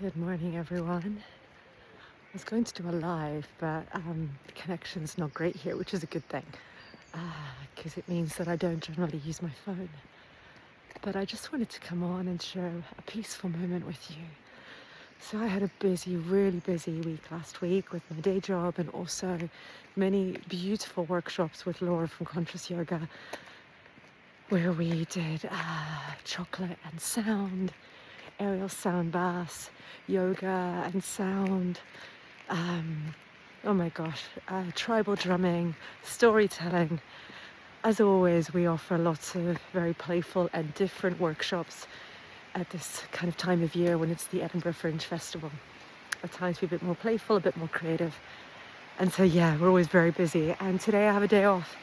Good morning, everyone. I was going to do a live, but the connection's not great here, which is a good thing because it means that I don't generally use my phone. But I just wanted to come on and share a peaceful moment with you. So I had a really busy week last week with my day job and also many beautiful workshops with Laura from Conscious Yoga, where we did chocolate and sound, aerial sound baths, yoga and sound. Oh my gosh, tribal drumming, storytelling. As always, we offer lots of very playful and different workshops at this kind of time of year when it's the Edinburgh Fringe Festival. At times we're a bit more playful, a bit more creative. And so yeah, we're always very busy. And today I have a day off.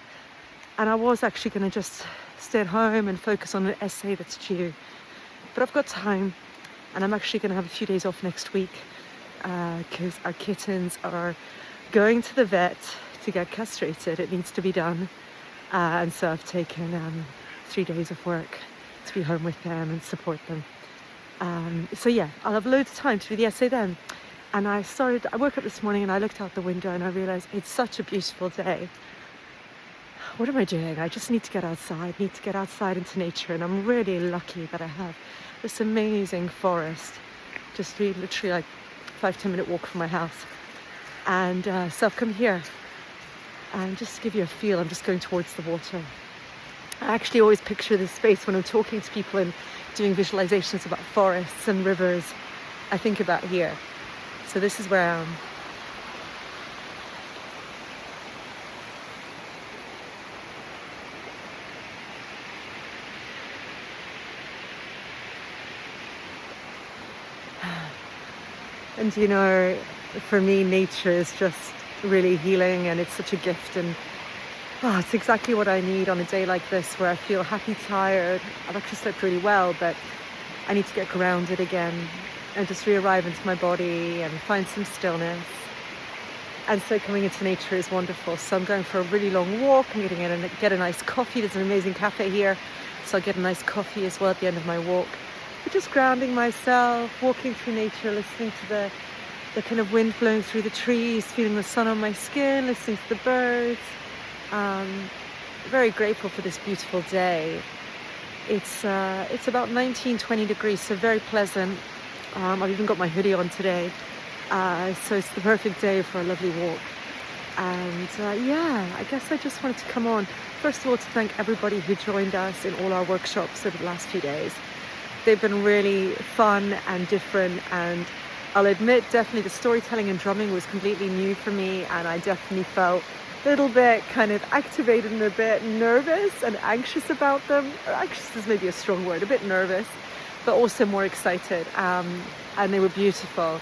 And I was actually going to just stay at home and focus on an essay that's due. But I've got time, and I'm actually going to have a few days off next week because our kittens are going to the vet to get castrated. It needs to be done. And so I've taken 3 days of work to be home with them and support them. So yeah, I'll have loads of time to do the essay then. And I woke up this morning and I looked out the window and I realized it's such a beautiful day. What am I doing? I just need to get outside, into nature. And I'm really lucky that I have this amazing forest, just literally like 5-10 minute walk from my house. And so I've come here and just to give you a feel, I'm just going towards the water. I actually always picture this space when I'm talking to people and doing visualizations about forests and rivers. I think about here. So this is where I am. And you know, for me, nature is just really healing, and it's such a gift, and it's exactly what I need on a day like this where I feel happy, tired. I've actually slept really well, but I need to get grounded again and just re-arrive into my body and find some stillness. And so coming into nature is wonderful. So I'm going for a really long walk. I'm going to get a nice coffee. There's an amazing cafe here, so I'll get a nice coffee as well at the end of my walk. But just grounding myself, walking through nature, listening to the kind of wind blowing through the trees, feeling the sun on my skin, listening to the birds. Very grateful for this beautiful day. It's about 19-20 degrees, so very pleasant. I've even got my hoodie on today, so it's the perfect day for a lovely walk. And I guess I just wanted to come on, first of all, to thank everybody who joined us in all our workshops over the last few days. They've been really fun and different, and I'll admit, definitely the storytelling and drumming was completely new for me, and I definitely felt a little bit kind of activated and a bit nervous and anxious about them. Anxious is maybe a strong word, a bit nervous, but also more excited, and they were beautiful.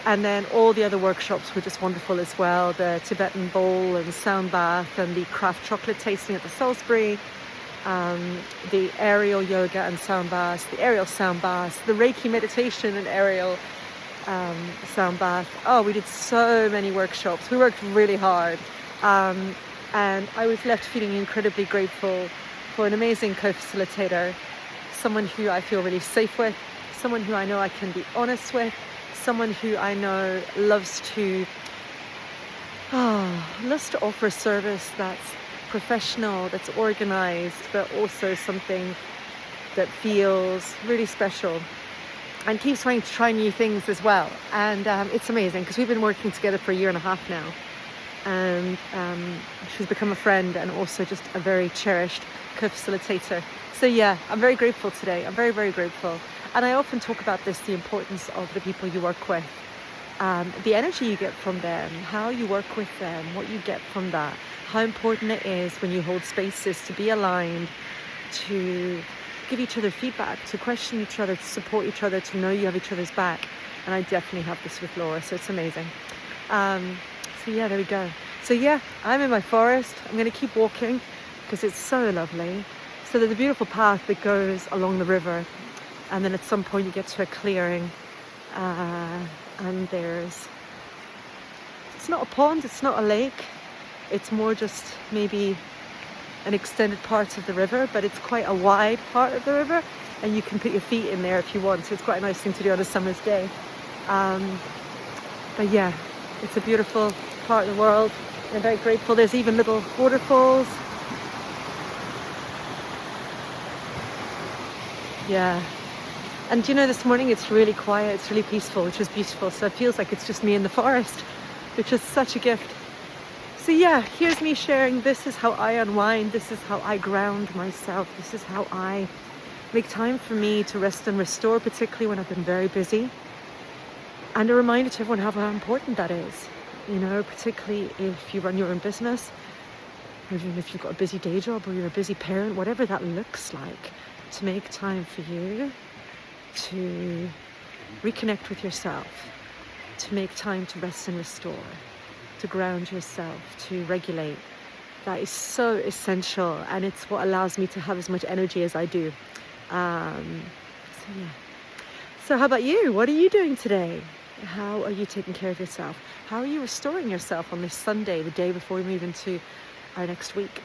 And then all the other workshops were just wonderful as well. The Tibetan bowl and sound bath and the craft chocolate tasting at the Salisbury. The aerial yoga and sound baths, the aerial sound baths, the Reiki meditation and aerial sound bath. Oh, we did so many workshops. We worked really hard. And I was left feeling incredibly grateful for an amazing co-facilitator, someone who I feel really safe with, someone who I know I can be honest with, someone who I know loves to offer a service that's professional, that's organized, but also something that feels really special and keeps trying to try new things as well. And it's amazing because we've been working together for 1.5 years now, and she's become a friend and also just a very cherished co-facilitator. So yeah, I'm very grateful today. I'm very, very grateful. And I often talk about this, the importance of the people you work with, the energy you get from them, how you work with them, what you get from that, how important it is when you hold spaces to be aligned, to give each other feedback, to question each other, to support each other, to know you have each other's back. And I definitely have this with Laura, so it's amazing. So yeah, there we go. So yeah, I'm in my forest. I'm going to keep walking because it's so lovely. So there's a beautiful path that goes along the river, and then at some point you get to a clearing, and it's not a pond, it's not a lake, it's more just maybe an extended part of the river, but it's quite a wide part of the river, and you can put your feet in there if you want. So it's quite a nice thing to do on a summer's day. But yeah, it's a beautiful part of the world. I'm very grateful. There's even little waterfalls. Yeah. And this morning it's really quiet, it's really peaceful, which is beautiful. So it feels like it's just me in the forest, which is such a gift. So yeah, here's me sharing. This is how I unwind. This is how I ground myself. This is how I make time for me to rest and restore, particularly when I've been very busy. And a reminder to everyone how important that is. Particularly if you run your own business, or even if you've got a busy day job or you're a busy parent, whatever that looks like, to make time for you to reconnect with yourself, to make time to rest and restore, to ground yourself, to regulate. That is so essential, and it's what allows me to have as much energy as I do. So yeah. So how about you? What are you doing today? How are you taking care of yourself? How are you restoring yourself on this Sunday, the day before we move into our next week?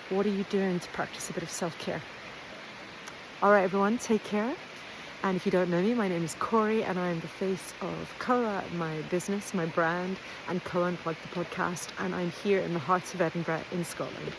What are you doing to practice a bit of self-care? All right, everyone, take care. And if you don't know me, my name is Corey, and I'm the face of Koa, my business, my brand, and Koa Unplugged, the podcast. And I'm here in the heart of Edinburgh in Scotland.